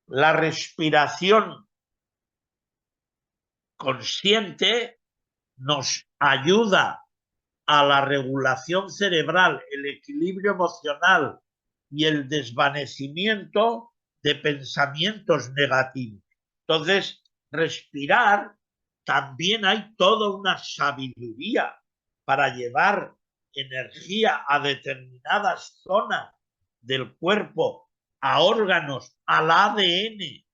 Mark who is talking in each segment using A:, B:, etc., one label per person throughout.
A: La respiración consciente nos ayuda a la regulación cerebral, el equilibrio emocional y el desvanecimiento de pensamientos negativos. Entonces, respirar, también hay toda una sabiduría para llevar energía a determinadas zonas del cuerpo, a órganos, al ADN,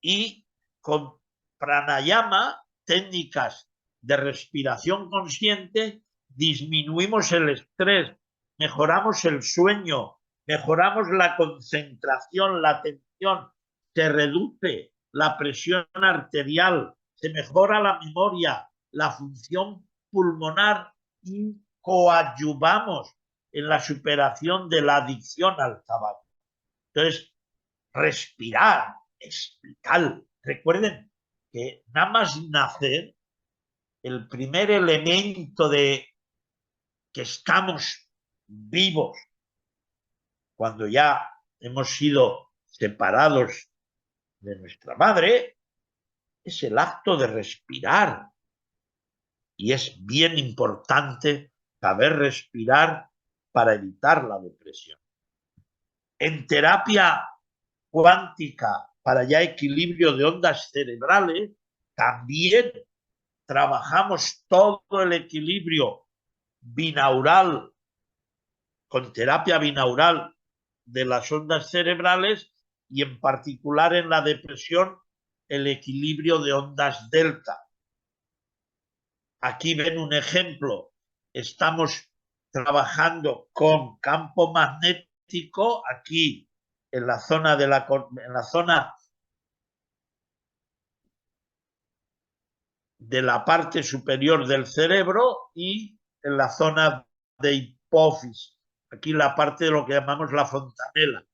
A: y con pranayama, técnicas de respiración consciente, disminuimos el estrés, mejoramos el sueño, mejoramos la concentración, la atención, se reduce la presión arterial, se mejora la memoria, la función pulmonar y coadyuvamos en la superación de la adicción al tabaco. Entonces, respirar es vital. Recuerden que nada más nacer, el primer elemento de que estamos vivos, cuando ya hemos sido separados de nuestra madre, es el acto de respirar. Y es bien importante saber respirar para evitar la depresión. En terapia cuántica para ya equilibrio de ondas cerebrales, también trabajamos todo el equilibrio binaural, con terapia binaural de las ondas cerebrales, y en particular en la depresión el equilibrio de ondas delta. Aquí ven un ejemplo. Estamos trabajando con campo magnético aquí en la zona de la parte superior del cerebro y en la zona de hipófisis, aquí la parte de lo que llamamos la fontanela.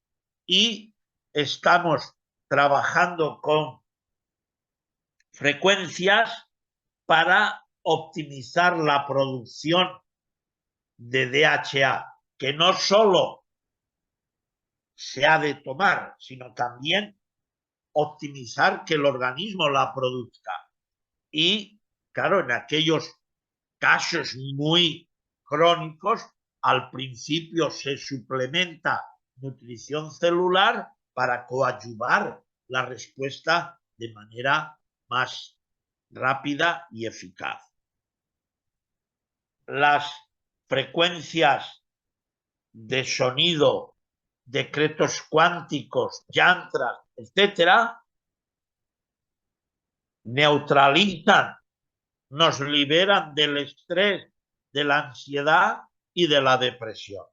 A: Y estamos trabajando con frecuencias para optimizar la producción de DHA, que no solo se ha de tomar, sino también optimizar que el organismo la produzca. Y, claro, en aquellos casos muy crónicos, al principio se suplementa nutrición celular para coadyuvar la respuesta de manera más rápida y eficaz. Las frecuencias de sonido, decretos cuánticos, yantras, etcétera, neutralizan, nos liberan del estrés, de la ansiedad y de la depresión.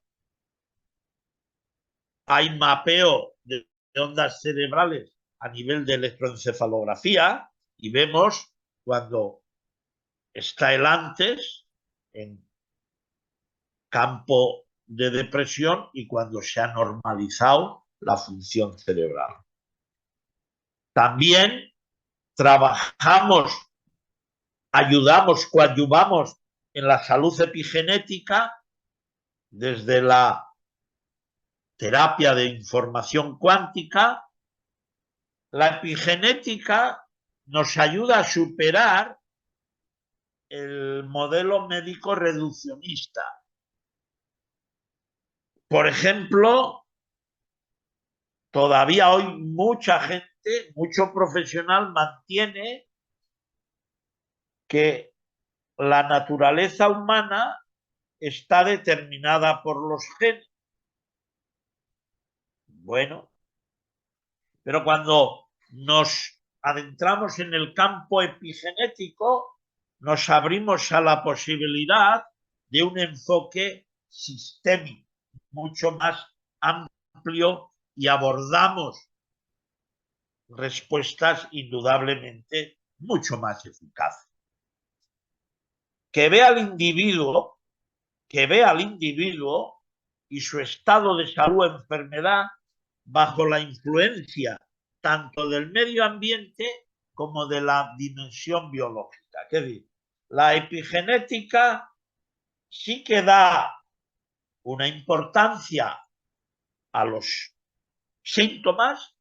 A: Hay mapeo de ondas cerebrales a nivel de electroencefalografía y vemos cuando está el antes en campo de depresión y cuando se ha normalizado la función cerebral. También trabajamos, ayudamos, coadyuvamos en la salud epigenética desde la terapia de información cuántica. La epigenética nos ayuda a superar el modelo médico reduccionista. Por ejemplo, todavía hoy mucha gente, mucho profesional mantiene que la naturaleza humana está determinada por los genes. Bueno, pero cuando nos adentramos en el campo epigenético, nos abrimos a la posibilidad de un enfoque sistémico, mucho más amplio, y abordamos respuestas indudablemente mucho más eficaces. Que vea al individuo y su estado de salud o enfermedad bajo la influencia tanto del medio ambiente como de la dimensión biológica. ¿Qué digo? La epigenética sí que da una importancia a los síntomas,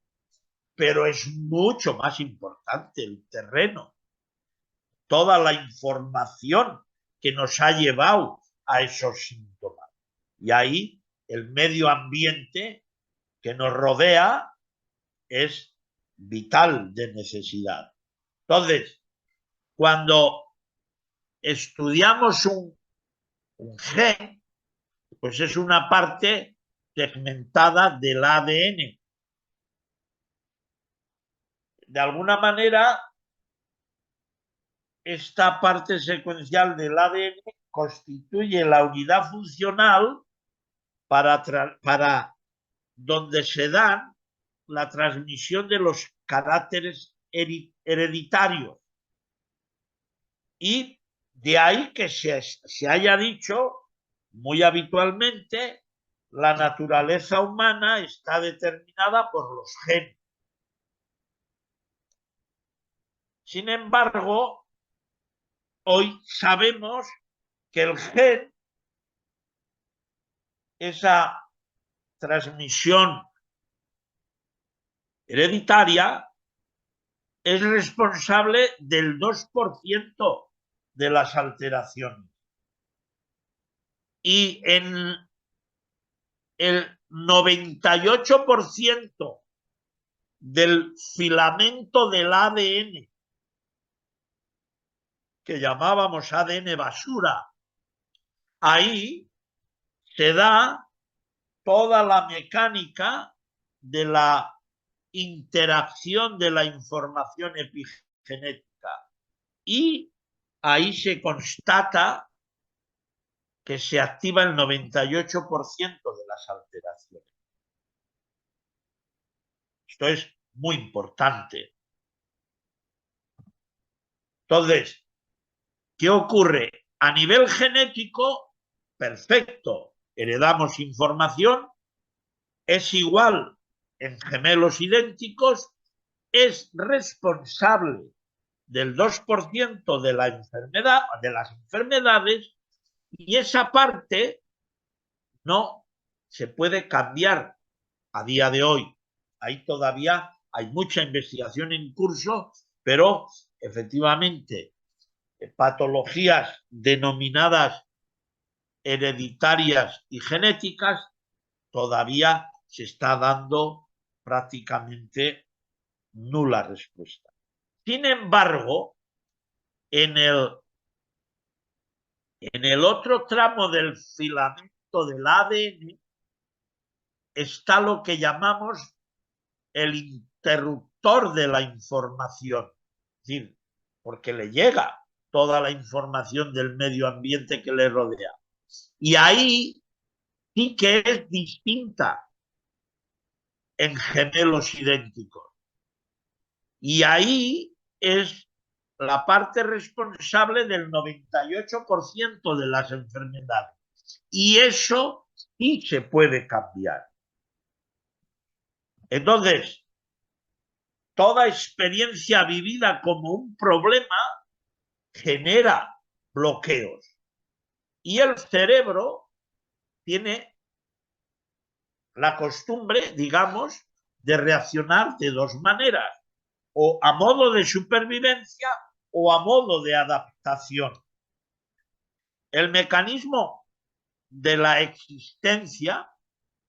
A: pero es mucho más importante el terreno, toda la información que nos ha llevado a esos síntomas. Y ahí el medio ambiente que nos rodea es vital, de necesidad. Entonces, cuando estudiamos un gen, pues es una parte segmentada del ADN. De alguna manera, esta parte secuencial del ADN constituye la unidad funcional para donde se dan la transmisión de los caracteres hereditarios. Y de ahí que se haya dicho muy habitualmente, la naturaleza humana está determinada por los genes. Sin embargo, hoy sabemos que el gen, esa transmisión hereditaria, es responsable del 2% de las alteraciones. Y en el 98% del filamento del ADN, que llamábamos ADN basura, ahí se da toda la mecánica de la interacción de la información epigenética. Y ahí se constata que se activa el 98% de las alteraciones. Esto es muy importante. Entonces, ¿qué ocurre? A nivel genético, perfecto, heredamos información, es igual en gemelos idénticos, es responsable del 2% de la enfermedad, de las enfermedades, y esa parte no se puede cambiar a día de hoy. Ahí todavía hay mucha investigación en curso, pero efectivamente patologías denominadas hereditarias y genéticas todavía se está dando prácticamente nula respuesta. Sin embargo, en el otro tramo del filamento del ADN está lo que llamamos el interruptor de la información, es decir, porque le llega toda la información del medio ambiente que le rodea. Y ahí sí que es distinta en gemelos idénticos. Y ahí es la parte responsable del 98% de las enfermedades. Y eso sí se puede cambiar. Entonces, toda experiencia vivida como un problema genera bloqueos. Y el cerebro tiene la costumbre, digamos, de reaccionar de dos maneras, o a modo de supervivencia o a modo de adaptación. El mecanismo de la existencia,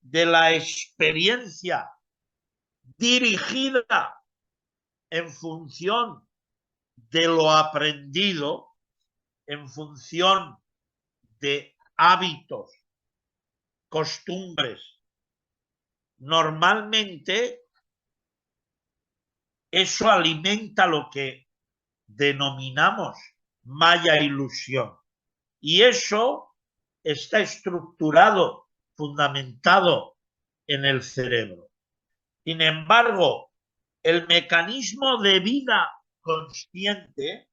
A: de la experiencia dirigida en función de lo aprendido, en función de hábitos, costumbres. Normalmente eso alimenta lo que denominamos maya ilusión. Y eso está estructurado, fundamentado en el cerebro. Sin embargo, el mecanismo de vida consciente,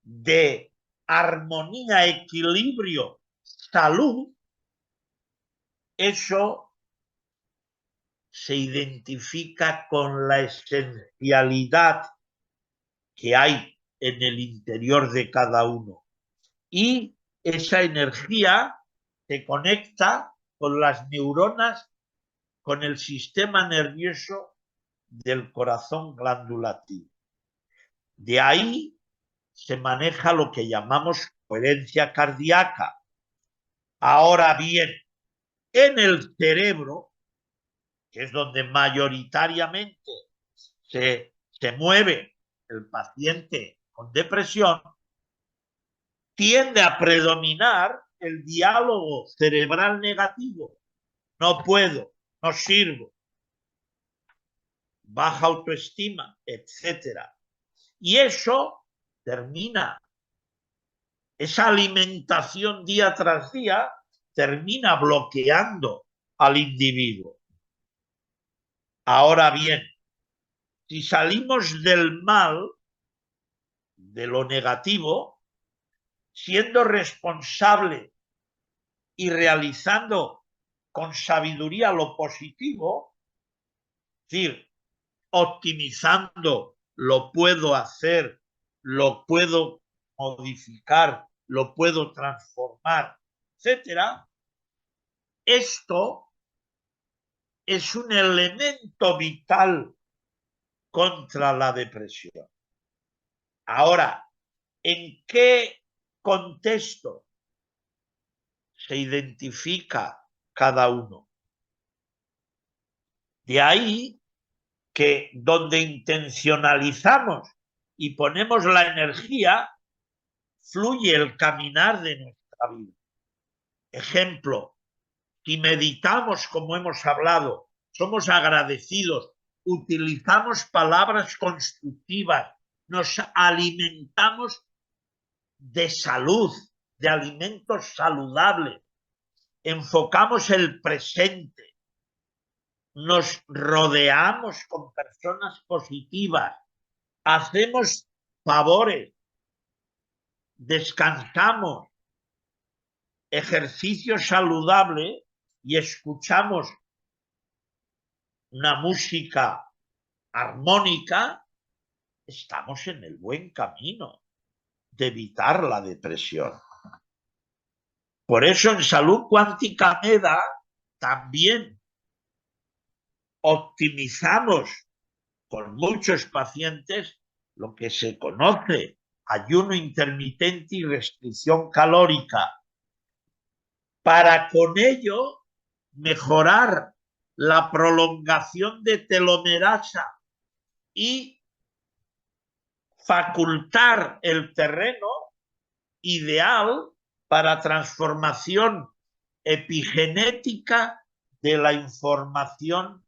A: de armonía, equilibrio, salud, eso se identifica con la esencialidad que hay en el interior de cada uno. Y esa energía se conecta con las neuronas, con el sistema nervioso del corazón glandulativo. De ahí se maneja lo que llamamos coherencia cardíaca. Ahora bien, en el cerebro, que es donde mayoritariamente se mueve el paciente con depresión, tiende a predominar el diálogo cerebral negativo. No puedo, no sirvo, baja autoestima, etcétera. Y eso termina, esa alimentación día tras día termina bloqueando al individuo. Ahora bien, si salimos del mal, de lo negativo, siendo responsable y realizando con sabiduría lo positivo, es decir, optimizando, lo puedo hacer, lo puedo modificar, lo puedo transformar, etcétera. Esto es un elemento vital contra la depresión. Ahora, ¿en qué contexto se identifica cada uno? De ahí que donde intencionalizamos y ponemos la energía, fluye el caminar de nuestra vida. Ejemplo, si meditamos como hemos hablado, somos agradecidos, utilizamos palabras constructivas, nos alimentamos de salud, de alimentos saludables, enfocamos el presente, nos rodeamos con personas positivas, hacemos favores, descansamos, ejercicio saludable y escuchamos una música armónica, estamos en el buen camino de evitar la depresión. Por eso en Salud Cuántica Meda también optimizamos con muchos pacientes lo que se conoce ayuno intermitente y restricción calórica, para con ello mejorar la prolongación de telomerasa y facultar el terreno ideal para transformación epigenética de la información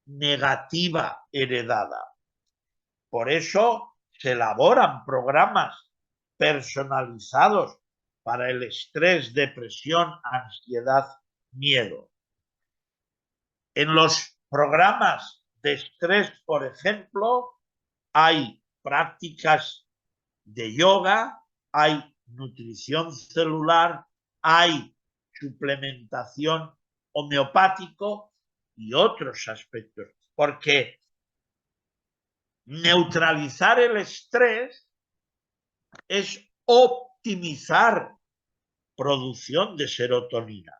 A: negativa heredada. Por eso se elaboran programas personalizados para el estrés, depresión, ansiedad, miedo. En los programas de estrés, por ejemplo, hay prácticas de yoga, hay nutrición celular, hay suplementación homeopático y otros aspectos, porque neutralizar el estrés es optimizar producción de serotonina.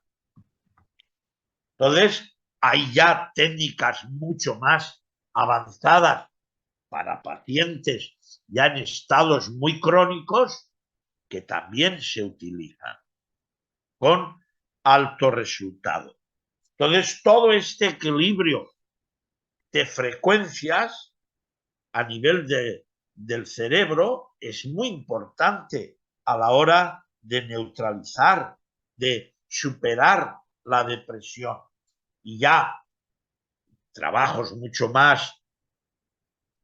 A: Entonces, hay ya técnicas mucho más avanzadas para pacientes ya en estados muy crónicos que también se utilizan con alto resultado. Entonces, todo este equilibrio de frecuencias a nivel del cerebro es muy importante a la hora de neutralizar, de superar la depresión. Y ya trabajos mucho más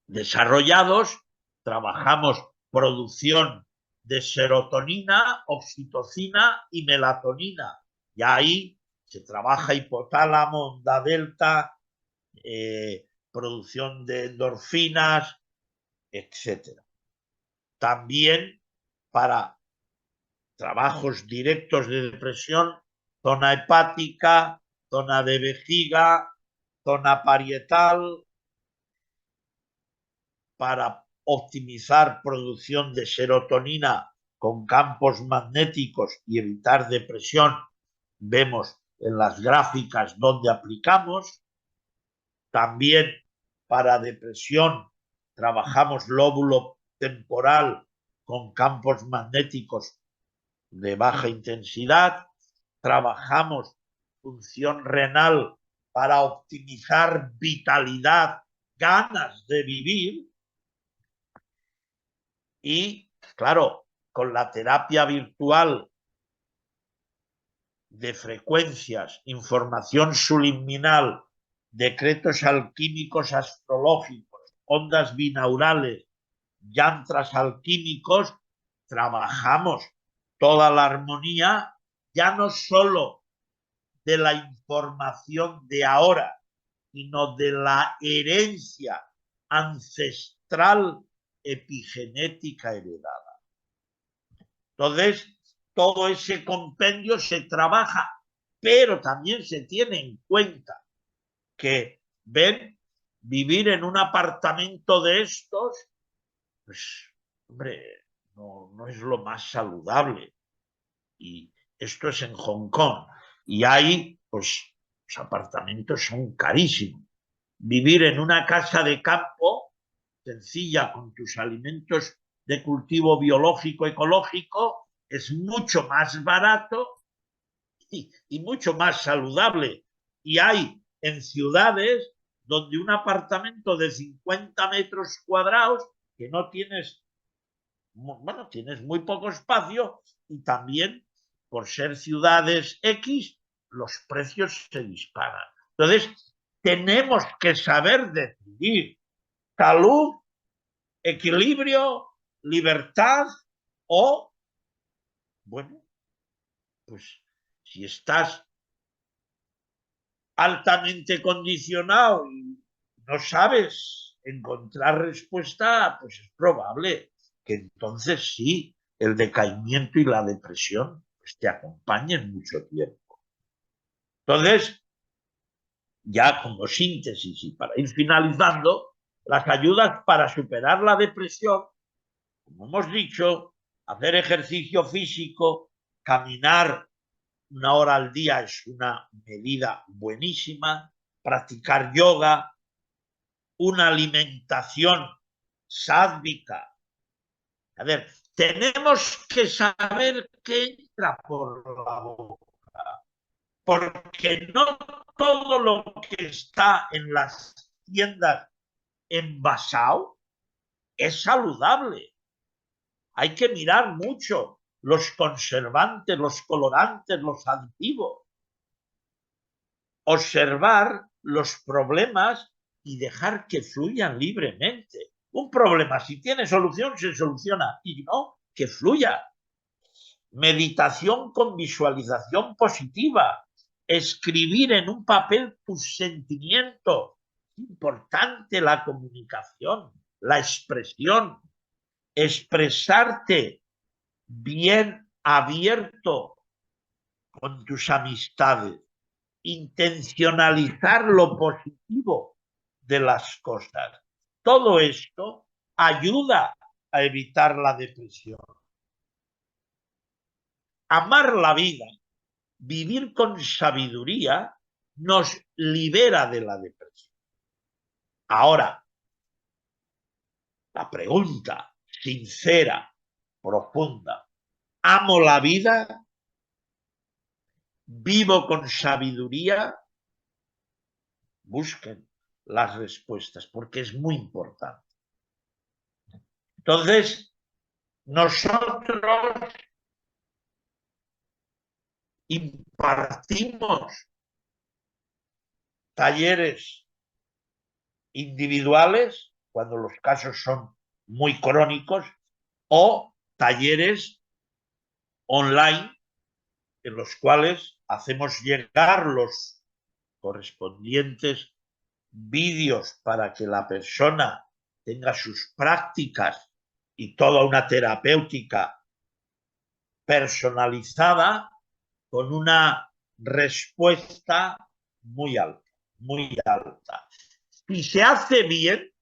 A: desarrollados, trabajamos producción de serotonina, oxitocina y melatonina. Y ahí se trabaja hipotálamo, onda delta, producción de endorfinas, etc. También para trabajos directos de depresión, zona hepática, zona de vejiga, zona parietal, para optimizar producción de serotonina con campos magnéticos y evitar depresión. Vemos en las gráficas donde aplicamos. También para depresión trabajamos lóbulo temporal con campos magnéticos de baja intensidad, trabajamos función renal para optimizar vitalidad, ganas de vivir y, claro, con la terapia virtual de frecuencias, información subliminal, decretos alquímicos astrológicos, ondas binaurales, yantras alquímicos, trabajamos toda la armonía, ya no solo de la información de ahora, sino de la herencia ancestral epigenética heredada. Entonces, todo ese compendio se trabaja, pero también se tiene en cuenta que, ven, vivir en un apartamento de estos, pues, hombre, no es lo más saludable. Y esto es en Hong Kong. Y ahí, pues, los apartamentos son carísimos. Vivir en una casa de campo, sencilla, con tus alimentos de cultivo biológico, ecológico, es mucho más barato y mucho más saludable. Y hay en ciudades donde un apartamento de 50 metros cuadrados, que no tienes, bueno, tienes muy poco espacio y también por ser ciudades X, los precios se disparan. Entonces, tenemos que saber decidir salud, equilibrio, libertad o, bueno, pues si estás altamente condicionado y no sabes encontrar respuesta, pues es probable que entonces sí, el decaimiento y la depresión pues te acompañen mucho tiempo. Entonces, ya como síntesis y para ir finalizando, las ayudas para superar la depresión, como hemos dicho, hacer ejercicio físico, caminar 1 hora al día es una medida buenísima, practicar yoga, una alimentación sádvica. A ver, tenemos que saber qué entra por la boca, porque no todo lo que está en las tiendas envasado es saludable. Hay que mirar mucho los conservantes, los colorantes, los aditivos. Observar los problemas y dejar que fluyan libremente. Un problema, si tiene solución, se soluciona. Y no, que fluya. Meditación con visualización positiva. Escribir en un papel tus sentimientos. Importante la comunicación, la expresión. Expresarte bien abierto con tus amistades. Intencionalizar lo positivo de las cosas. Todo esto ayuda a evitar la depresión. Amar la vida, vivir con sabiduría, nos libera de la depresión. Ahora, la pregunta sincera, profunda, ¿amo la vida? ¿Vivo con sabiduría? Busquen las respuestas porque es muy importante. Entonces, nosotros impartimos talleres individuales cuando los casos son muy crónicos o talleres online en los cuales hacemos llegar los correspondientes vídeos para que la persona tenga sus prácticas y toda una terapéutica personalizada con una respuesta muy alta, muy alta. Si se hace bien,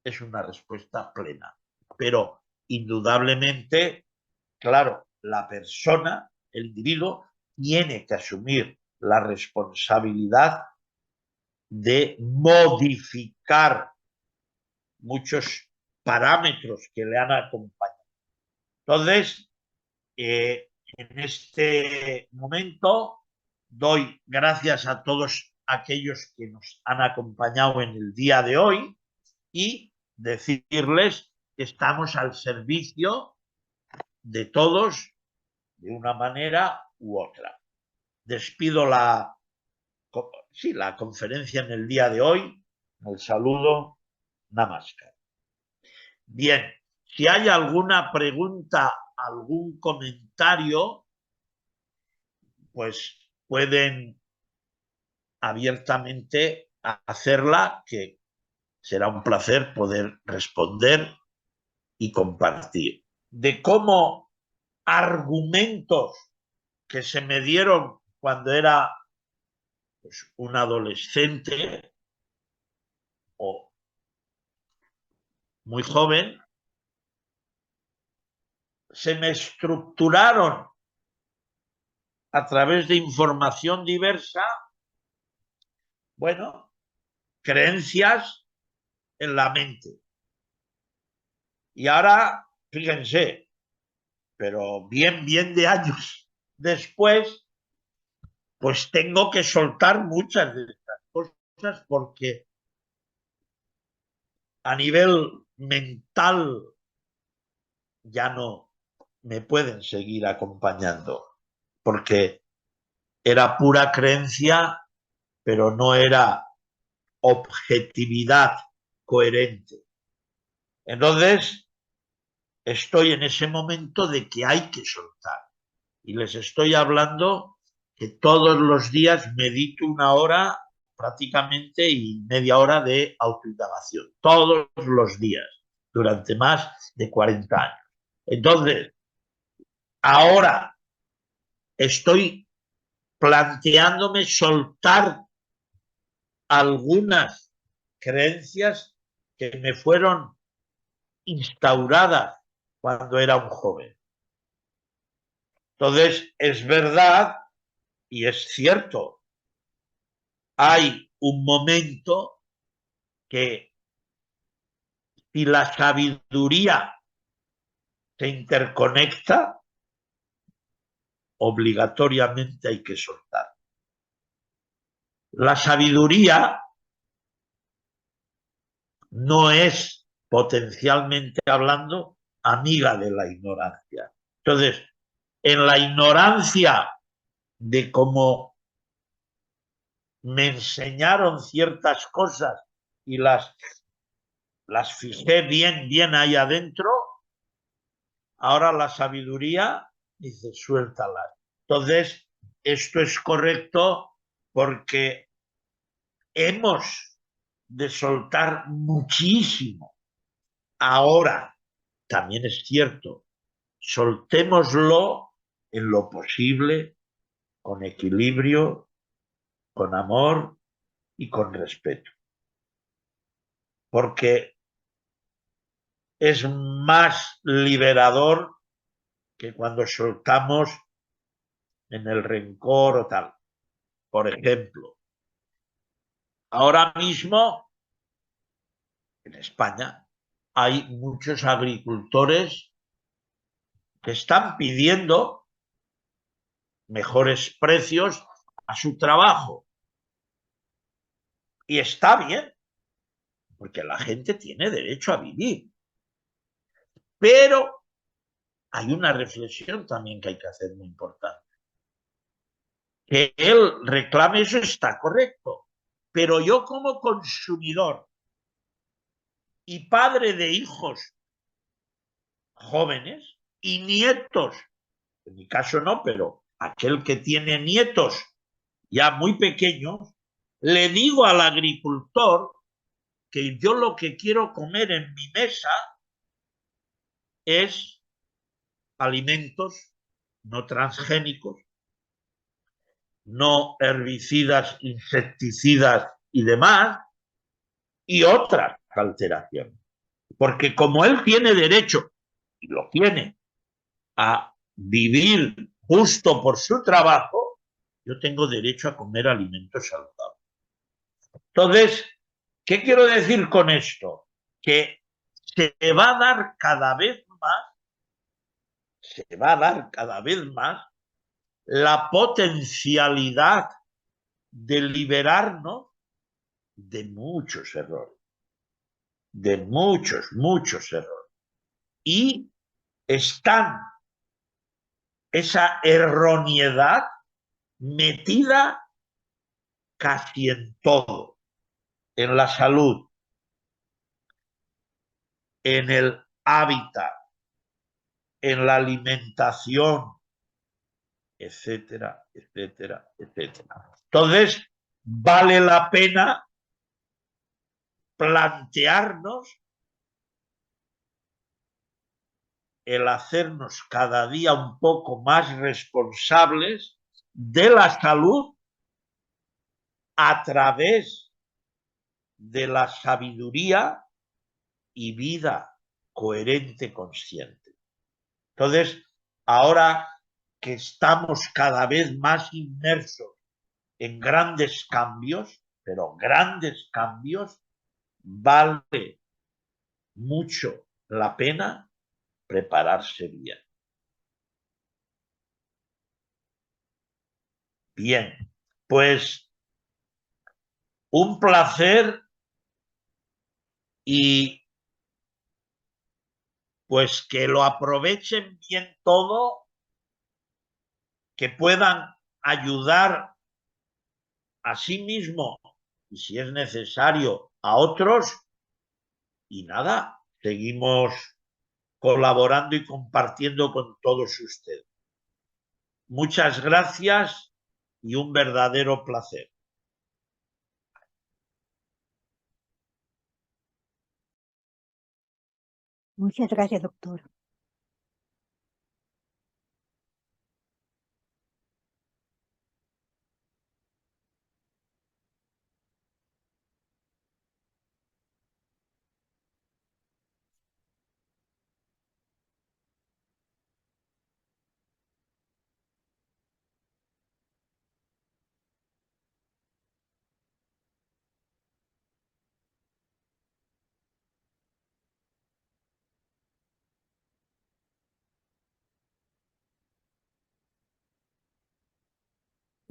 A: es una respuesta plena, pero indudablemente, claro, la persona, el individuo, tiene que asumir la responsabilidad de modificar muchos parámetros que le han acompañado. Entonces, en este momento doy gracias a todos aquellos que nos han acompañado en el día de hoy y decirles que estamos al servicio de todos de una manera u otra. Despido la conferencia en el día de hoy. El saludo. Namaskar. Bien, si hay alguna pregunta, algún comentario, pues pueden abiertamente hacerla, que será un placer poder responder y compartir. De cómo argumentos que se me dieron cuando era pues, un adolescente o muy joven, se me estructuraron a través de información diversa, bueno, creencias en la mente. Y ahora, fíjense, pero bien de años después, pues tengo que soltar muchas de estas cosas porque a nivel mental ya no me pueden seguir acompañando, porque era pura creencia, pero no era objetividad coherente. Entonces, estoy en ese momento de que hay que soltar. Y les estoy hablando que todos los días medito 1 hora prácticamente y media hora de autoindagación. Todos los días, durante más de 40 años. Entonces, ahora estoy planteándome soltar algunas creencias que me fueron instauradas cuando era un joven. Entonces, es verdad y es cierto, hay un momento que si la sabiduría se interconecta, obligatoriamente hay que soltar. La sabiduría no es, potencialmente hablando, amiga de la ignorancia. Entonces, en la ignorancia de cómo me enseñaron ciertas cosas y las fijé bien ahí adentro, ahora la sabiduría dice, suéltalas. Entonces, esto es correcto porque hemos de soltar muchísimo. Ahora, también es cierto, soltémoslo en lo posible, con equilibrio, con amor y con respeto. Porque es más liberador que cuando soltamos en el rencor o tal. Por ejemplo, ahora mismo en España hay muchos agricultores que están pidiendo mejores precios a su trabajo. Y está bien, porque la gente tiene derecho a vivir. Pero hay una reflexión también que hay que hacer muy importante. Que él reclame eso está correcto. Pero yo como consumidor y padre de hijos jóvenes y nietos, en mi caso no, pero aquel que tiene nietos ya muy pequeños, le digo al agricultor que yo lo que quiero comer en mi mesa es alimentos no transgénicos, no herbicidas, insecticidas y demás, y otras alteraciones. Porque como él tiene derecho, y lo tiene, a vivir justo por su trabajo, yo tengo derecho a comer alimentos saludables. Entonces, ¿qué quiero decir con esto? Que se va a dar cada vez más, se va a dar cada vez más la potencialidad de liberarnos de muchos errores, de muchos errores. Y están esa erroneidad metida casi en todo, en la salud, en el hábitat, en la alimentación, etcétera, etcétera, etcétera. Entonces, vale la pena plantearnos el hacernos cada día un poco más responsables de la salud a través de la sabiduría y vida coherente, consciente. Entonces, ahora que estamos cada vez más inmersos en grandes cambios, pero grandes cambios, vale mucho la pena prepararse bien. Bien, pues un placer y pues que lo aprovechen bien todo, que puedan ayudar a sí mismo y si es necesario a otros y nada, seguimos colaborando y compartiendo con todos ustedes. Muchas gracias y un verdadero placer.
B: Muchas gracias, doctor.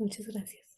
C: Muchas gracias.